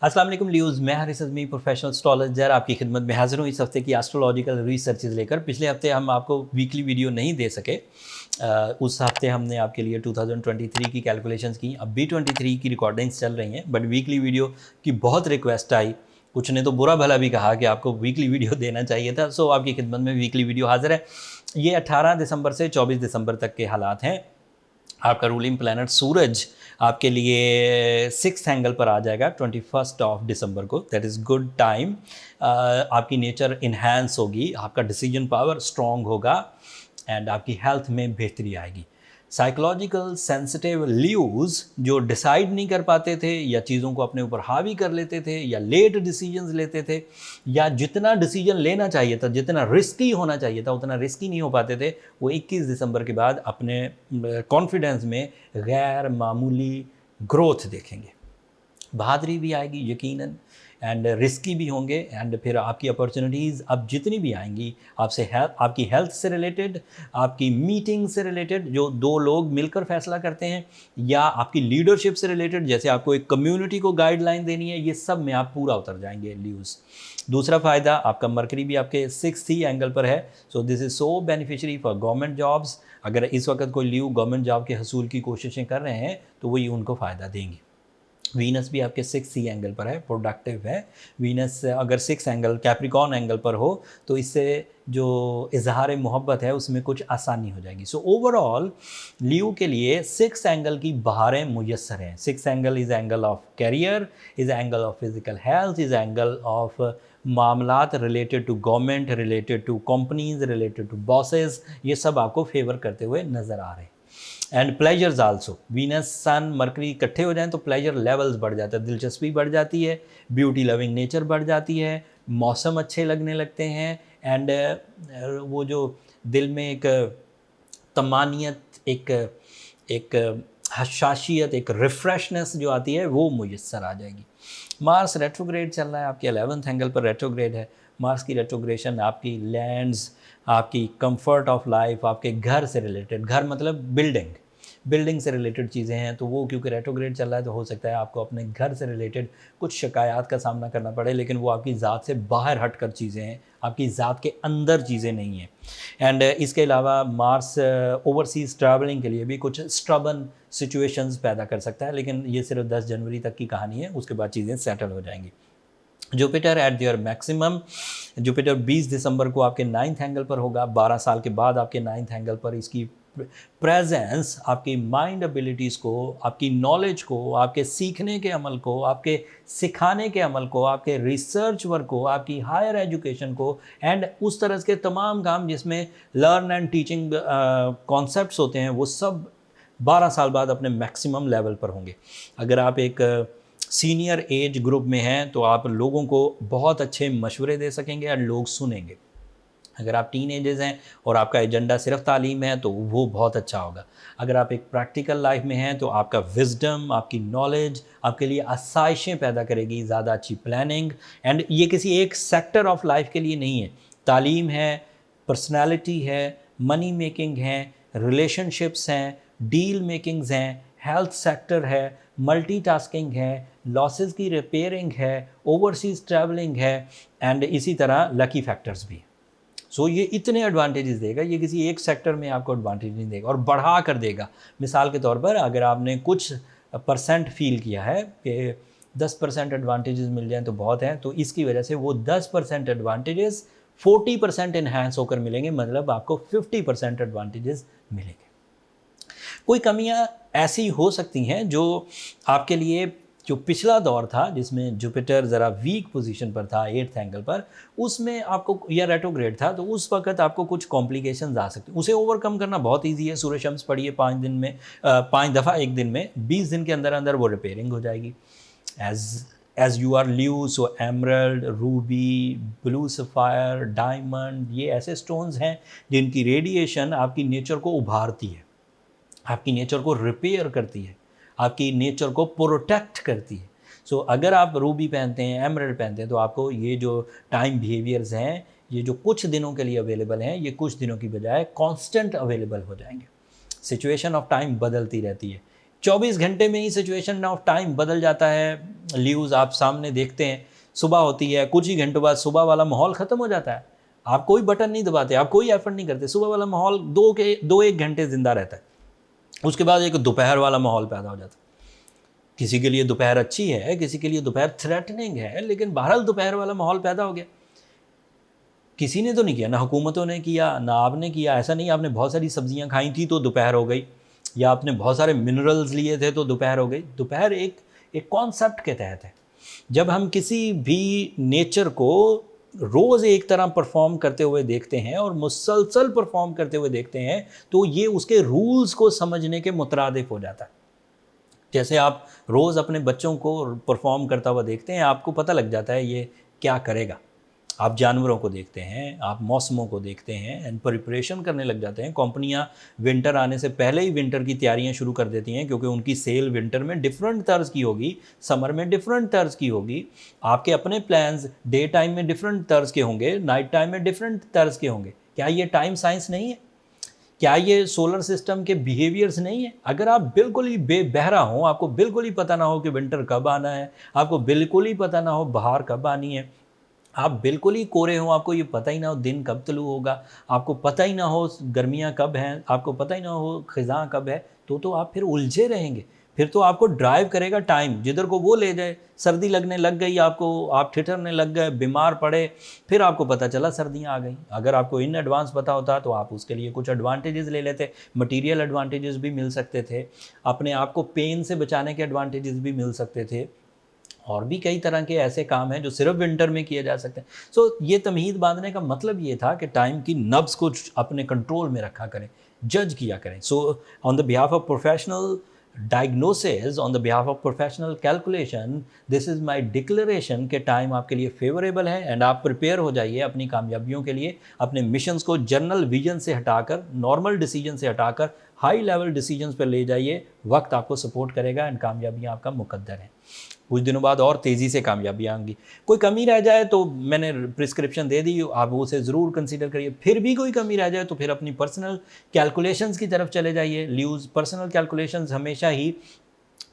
अस्सलाम वालेकुम लियोज़, मैं हारिस अज़मी प्रोफेशनल एस्ट्रोलॉजर आपकी खिदमत में हाज़िर हूँ इस हफ़्ते की एस्ट्रोलॉजिकल रिसर्चेज़ लेकर। पिछले हफ़्ते हम आपको वीकली वीडियो नहीं दे सके। उस हफ़्ते हमने आपके लिए 2023 की कैलकुलेशंस की। अब भी 23 की रिकॉर्डिंग्स चल रही हैं, बट वीकली वीडियो की बहुत रिक्वेस्ट आई। कुछ ने तो बुरा भला भी कहा कि आपको वीकली वीडियो देना चाहिए था। सो आपकी खिदमत में वीकली वीडियो हाज़िर है। ये 18 दिसंबर से 24 दिसंबर तक के हालात हैं। आपका रूलिंग प्लैनेट सूरज आपके लिए 6th एंगल पर आ जाएगा 21 ऑफ दिसंबर को। That is good time. आपकी नेचर इन्हांस होगी, आपका डिसीजन पावर स्ट्रॉन्ग होगा एंड आपकी हेल्थ में बेहतरी आएगी। साइकोलॉजिकल सेंसिटिव ल्यूज जो डिसाइड नहीं कर पाते थे या चीज़ों को अपने ऊपर हावी कर लेते थे या लेट डिसीजंस लेते थे या जितना डिसीजन लेना चाहिए था, जितना रिस्की होना चाहिए था उतना रिस्की नहीं हो पाते थे, वो 21 दिसंबर के बाद अपने कॉन्फिडेंस में गैर मामूली ग्रोथ देखेंगे। बहादुरी भी आएगी यकीनन एंड रिस्की भी होंगे एंड फिर आपकी अपॉर्चुनिटीज़ अब जितनी भी आएंगी आपसे आपकी हेल्थ से रिलेटेड, आपकी मीटिंग से रिलेटेड जो दो लोग मिलकर फैसला करते हैं, या आपकी लीडरशिप से रिलेटेड जैसे आपको एक कम्युनिटी को गाइडलाइन देनी है, ये सब में आप पूरा उतर जाएंगे ल्यूज़। दूसरा फ़ायदा, आपका मरकरी भी आपके 6th एंगल पर है। So this is so beneficiary for government jobs. अगर इस वक्त कोई ल्यू गवर्नमेंट जॉब के हसूल की कोशिशें कर रहे हैं तो वही उनको फ़ायदा देंगी। वीनस भी आपके 6th एंगल पर है, प्रोडक्टिव है। वीनस अगर 6th एंगल कैप्रिकॉर्न एंगल पर हो तो इससे जो इजहार मोहब्बत है उसमें कुछ आसानी हो जाएगी। सो ओवरऑल लियो के लिए 6th एंगल की बहारें मुयस्सर हैं। 6th angle is angle of career, is angle of physical health, is angle of मामलात related to government, related to companies, related to bosses. ये सब आपको फेवर करते हुए नज़र आ रहे हैं। And pleasures also, Venus sun Mercury इकट्ठे हो जाएं तो प्लेजर लेवल्स बढ़ जाता है, दिलचस्पी बढ़ जाती है, ब्यूटी लविंग नेचर बढ़ जाती है, मौसम अच्छे लगने लगते हैं एंड वो जो दिल में एक तमानियत, एक एक हशाशियत, एक रिफ्रेशनेस जो आती है वो मुयस्सर आ जाएगी। मार्स रेट्रोग्रेड चल रहा है, आपके 11th एंगल पर रेट्रोग्रेड है। मार्स की रेट्रोग्रेशन आपकी लैंड्स, आपकी कंफर्ट ऑफ लाइफ, आपके घर से रिलेटेड, घर मतलब बिल्डिंग, बिल्डिंग से रिलेटेड चीज़ें हैं, तो वो क्योंकि रेट्रोग्रेड चल रहा है तो हो सकता है आपको अपने घर से रिलेटेड कुछ शिकायत का सामना करना पड़े, लेकिन वो आपकी ज़ात से बाहर हटकर चीज़ें हैं, आपकी ज़ात के अंदर चीज़ें नहीं हैं। एंड इसके अलावा मार्स ओवरसीज़ ट्रैवलिंग के लिए भी कुछ स्ट्रबन सिचुएशंस पैदा कर सकता है, लेकिन ये सिर्फ 10 जनवरी तक की कहानी है, उसके बाद चीज़ें सेटल हो जाएंगी। Jupiter eight there maximum, Jupiter 20 दिसंबर को आपके 9th एंगल पर होगा। 12 साल के बाद आपके 9th एंगल पर इसकी प्रेजेंस आपकी माइंड एबिलिटीज़ को, आपकी नॉलेज को, आपके सीखने के अमल को, आपके सिखाने के अमल को, आपके रिसर्च वर्क को, आपकी हायर एजुकेशन को एंड उस तरह के तमाम काम जिसमें लर्न एंड टीचिंग कॉन्सेप्ट्स होते हैं, वो सब 12 साल बाद अपने मैक्सिमम लेवल पर होंगे। अगर आप एक सीनियर एज ग्रुप में हैं तो आप लोगों को बहुत अच्छे मशवरे दे सकेंगे और लोग सुनेंगे। अगर आप टीन एजेस हैं और आपका एजेंडा सिर्फ तालीम है तो वो बहुत अच्छा होगा। अगर आप एक प्रैक्टिकल लाइफ में हैं तो आपका विजडम, आपकी नॉलेज आपके लिए आसाइशें पैदा करेगी, ज़्यादा अच्छी प्लानिंग। एंड ये किसी एक सेक्टर ऑफ लाइफ के लिए नहीं है, तालीम है, पर्सनैलिटी है, मनी मेकिंग है, रिलेशनशिप्स हैं, डील मेकिंग्स हैं, हेल्थ सेक्टर है, मल्टीटास्किंग है, लॉसेस की रिपेयरिंग है, ओवरसीज़ ट्रैवलिंग है एंड इसी तरह लकी फैक्टर्स भी। सो ये इतने एडवांटेजेस देगा, ये किसी एक सेक्टर में आपको एडवांटेज नहीं देगा और बढ़ा कर देगा। मिसाल के तौर पर अगर आपने कुछ परसेंट फील किया है कि 10% एडवांटेजेस मिल जाएं तो बहुत हैं, तो इसकी वजह से वो 10% एडवांटेजेस 40% इन्हांस होकर मिलेंगे, मतलब आपको 50% एडवांटेजेस मिलेंगे। कोई कमियां ऐसी हो सकती हैं जो आपके लिए, जो पिछला दौर था जिसमें जुपिटर ज़रा वीक पोजीशन पर था 8th एंगल पर, उसमें आपको, या रेट्रोग्रेड था, तो उस वक्त आपको कुछ कॉम्प्लिकेशंस आ सकते हैं। उसे ओवरकम करना बहुत इजी है। सूर्य शम्स पढ़िए 5 दिन में, 5 दफ़ा एक दिन में, 20 दिन के अंदर अंदर वो रिपेयरिंग हो जाएगी। एज यू आर ल्यू, so emerald, ruby, blue sapphire, diamond, ये ऐसे स्टोन्स हैं जिनकी रेडिएशन आपकी नेचर को उभारती है, आपकी नेचर को रिपेयर करती है, आपकी नेचर को प्रोटेक्ट करती है। सो अगर आप रूबी पहनते हैं, एमरल्ड पहनते हैं, तो आपको ये जो टाइम बिहेवियर्स हैं, ये जो कुछ दिनों के लिए अवेलेबल हैं, ये कुछ दिनों की बजाय कांस्टेंट अवेलेबल हो जाएंगे। सिचुएशन ऑफ टाइम बदलती रहती है, 24 घंटे में ही सिचुएशन ऑफ टाइम बदल जाता है। ल्यूज आप सामने देखते हैं, सुबह होती है, कुछ ही घंटों बाद सुबह वाला माहौल ख़त्म हो जाता है। आप कोई बटन नहीं दबाते, आप कोई एफर्ट नहीं करते, सुबह वाला माहौल 2-1 घंटे ज़िंदा रहता है। उसके बाद एक दोपहर वाला माहौल पैदा हो जाता है। किसी के लिए दोपहर अच्छी है, किसी के लिए दोपहर थ्रेटनिंग है, लेकिन बहरहाल दोपहर वाला माहौल पैदा हो गया। किसी ने तो नहीं किया, ना हुकूमतों ने किया, ना आपने किया। ऐसा नहीं आपने बहुत सारी सब्जियां खाई थी तो दोपहर हो गई, या आपने बहुत सारे मिनरल्स लिए थे तो दोपहर हो गई। दोपहर एक कॉन्सेप्ट के तहत है। जब हम किसी भी नेचर को रोज़ एक तरह परफॉर्म करते हुए देखते हैं और मुसलसल परफॉर्म करते हुए देखते हैं, तो ये उसके रूल्स को समझने के मुतरादिफ हो जाता है। जैसे आप रोज़ अपने बच्चों को परफॉर्म करता हुआ देखते हैं, आपको पता लग जाता है ये क्या करेगा। आप जानवरों को देखते हैं, आप मौसमों को देखते हैं एंड प्रिपरेशन करने लग जाते हैं। कंपनियां विंटर आने से पहले ही विंटर की तैयारियां शुरू कर देती हैं, क्योंकि उनकी सेल विंटर में डिफरेंट तर्ज की होगी, समर में डिफरेंट तर्ज की होगी। आपके अपने प्लान्स डे टाइम में डिफरेंट तर्ज के होंगे, नाइट टाइम में डिफरेंट तर्ज के होंगे। क्या ये टाइम साइंस नहीं है? क्या ये सोलर सिस्टम के बिहेवियर्स नहीं है? अगर आप बिल्कुल ही बेबहरा हो, आपको बिल्कुल ही पता ना हो कि विंटर कब आना है, आपको बिल्कुल ही पता ना हो बाहर कब आनी है, आप बिल्कुल ही कोरे हो, आपको ये पता ही ना हो दिन कब तुलू होगा, आपको पता ही ना हो गर्मियाँ कब हैं, आपको पता ही ना हो ख़िज़ां कब है, तो आप फिर उलझे रहेंगे। फिर तो आपको ड्राइव करेगा टाइम, जिधर को वो ले जाए। सर्दी लगने लग गई आपको, आप ठिठुरने लग गए, बीमार पड़े, फिर आपको पता चला सर्दियाँ आ गई। अगर आपको इन एडवांस पता होता तो आप उसके लिए कुछ एडवांटेजेस ले लेते, मटीरियल एडवांटेजेस भी मिल सकते थे, अपने आप को पेन से बचाने के एडवांटेजेस भी मिल सकते थे, और भी कई तरह के ऐसे काम हैं जो सिर्फ विंटर में किए जा सकते हैं। सो ये तमहीद बांधने का मतलब ये था कि टाइम की नब्ज़ को अपने कंट्रोल में रखा करें, जज किया करें। So on the behalf of professional diagnosis, on the behalf of professional calculation, this is my declaration कि टाइम आपके लिए फेवरेबल है एंड आप प्रिपेयर हो जाइए अपनी कामयाबियों के लिए। अपने मिशंस को जर्नल विजन से हटाकर, नॉर्मल डिसीजन से हटाकर हाई लेवल डिसीजंस पर ले जाइए। वक्त आपको सपोर्ट करेगा एंड कामयाबियाँ आपका मुकद्दर है। कुछ दिनों बाद और तेज़ी से कामयाबियाँ आएंगी। कोई कमी रह जाए तो मैंने प्रिस्क्रिप्शन दे दी, आप उसे ज़रूर कंसीडर करिए। फिर भी कोई कमी रह जाए तो फिर अपनी पर्सनल कैलकुलेशंस की तरफ चले जाइए। ल्यूज पर्सनल कैलकुलेशंस हमेशा ही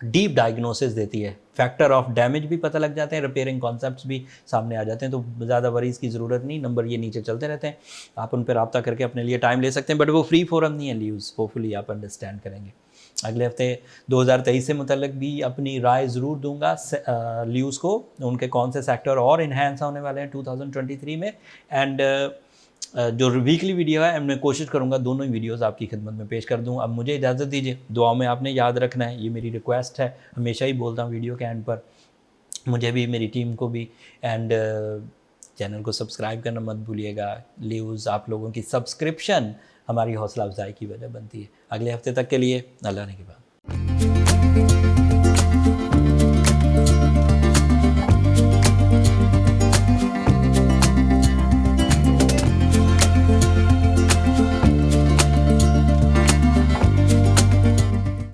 डीप डायग्नोसिस देती है, फैक्टर ऑफ डैमेज भी पता लग जाते हैं, रिपेयरिंग कॉन्सेप्ट्स भी सामने आ जाते हैं। तो ज़्यादा वरीज़ की ज़रूरत नहीं, नंबर ये नीचे चलते रहते हैं, आप उन पर रब्ता करके अपने लिए टाइम ले सकते हैं। बट वो फ्री फोरम नहीं है ल्यूज, होपफुली आप अंडरस्टैंड करेंगे। अगले हफ्ते 2023 से मुतल्लिक भी अपनी राय ज़रूर दूंगा ल्यूज़ को, उनके कौन से सेक्टर और इन्हेंस होने वाले हैं 2023 में। एंड जो वीकली वीडियो है मैं कोशिश करूंगा दोनों ही वीडियोस आपकी खिदमत में पेश कर दूं। अब मुझे इजाज़त दीजिए, दुआओं में आपने याद रखना है, ये मेरी रिक्वेस्ट है, हमेशा ही बोलता हूँ वीडियो के एंड पर, मुझे भी, मेरी टीम को भी। एंड चैनल को सब्सक्राइब करना मत भूलिएगा। ल्यूज़ आप लोगों की सब्सक्रिप्शन हमारी हौसला अफजाई की वजह बनती है। अगले हफ्ते तक के लिए अल्लाह ने की बात।